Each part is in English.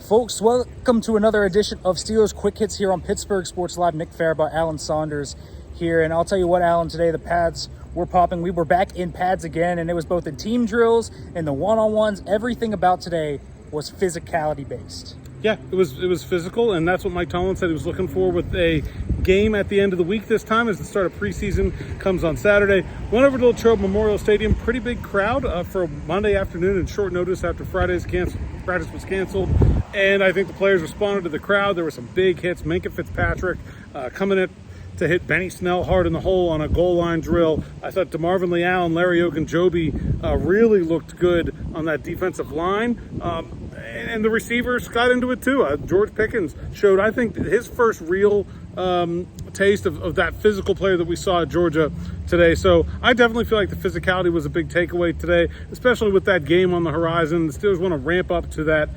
Folks, welcome to another edition of Steelers Quick Hits here on Pittsburgh Sports Live. Nick Farabaugh, Alan Saunders here. And I'll tell you what, Alan, today the pads were popping. We were back in pads again, and it was both the team drills and the one-on-ones. Everything about today was physicality based. Yeah, it was physical, and that's what Mike Tomlin said he was looking for with a game at the end of the week this time as the start of preseason comes on Saturday. Went over to Latrobe Memorial Stadium, pretty big crowd for a Monday afternoon and short notice after practice was canceled. And I think the players responded to the crowd. There were some big hits. Minkah Fitzpatrick coming in to hit Benny Snell hard in the hole on a goal line drill. I thought DeMarvin Leal and Larry Ogunjobi really looked good on that defensive line. And the receivers got into it too. George Pickens showed, I think, his first real taste of that physical player that we saw at Georgia today. So I definitely feel like the physicality was a big takeaway today, especially with that game on the horizon. The Steelers want to ramp up to that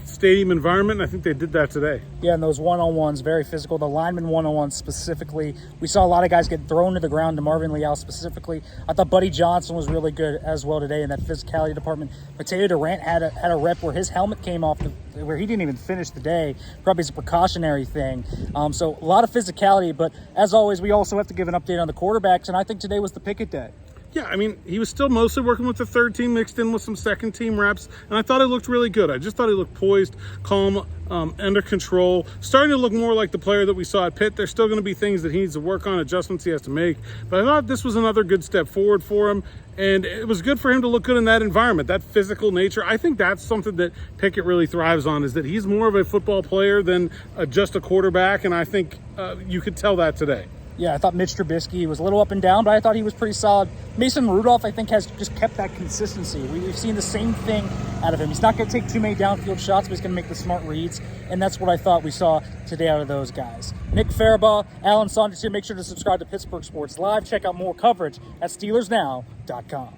stadium environment, and I think they did that today. Yeah, and those one-on-ones, very physical. The lineman one-on-ones specifically. We saw a lot of guys get thrown to the ground, to Marvin Leal specifically. I thought Buddy Johnson was really good as well today in that physicality department. Mateo Durant had a rep where his helmet came off, where he didn't even finish the day. Probably as a precautionary thing. So a lot of physicality, but as always, we also have to give an update on the quarterbacks, and I think today was the Pickett day. Yeah, I mean, he was still mostly working with the third team mixed in with some second team reps, and I thought it looked really good. I just thought he looked poised, calm, under control, starting to look more like the player that we saw at Pitt. There's still going to be things that he needs to work on, adjustments he has to make, but I thought this was another good step forward for him, and it was good for him to look good in that environment, that physical nature. I think that's something that Pickett really thrives on, is that he's more of a football player than just a quarterback, and I think you could tell that today. Yeah, I thought Mitch Trubisky was a little up and down, but I thought he was pretty solid. Mason Rudolph, I think, has just kept that consistency. We've seen the same thing out of him. He's not going to take too many downfield shots, but he's going to make the smart reads, and that's what I thought we saw today out of those guys. Nick Farabaugh, Alan Saunders here. Make sure to subscribe to Pittsburgh Sports Live. Check out more coverage at SteelersNow.com.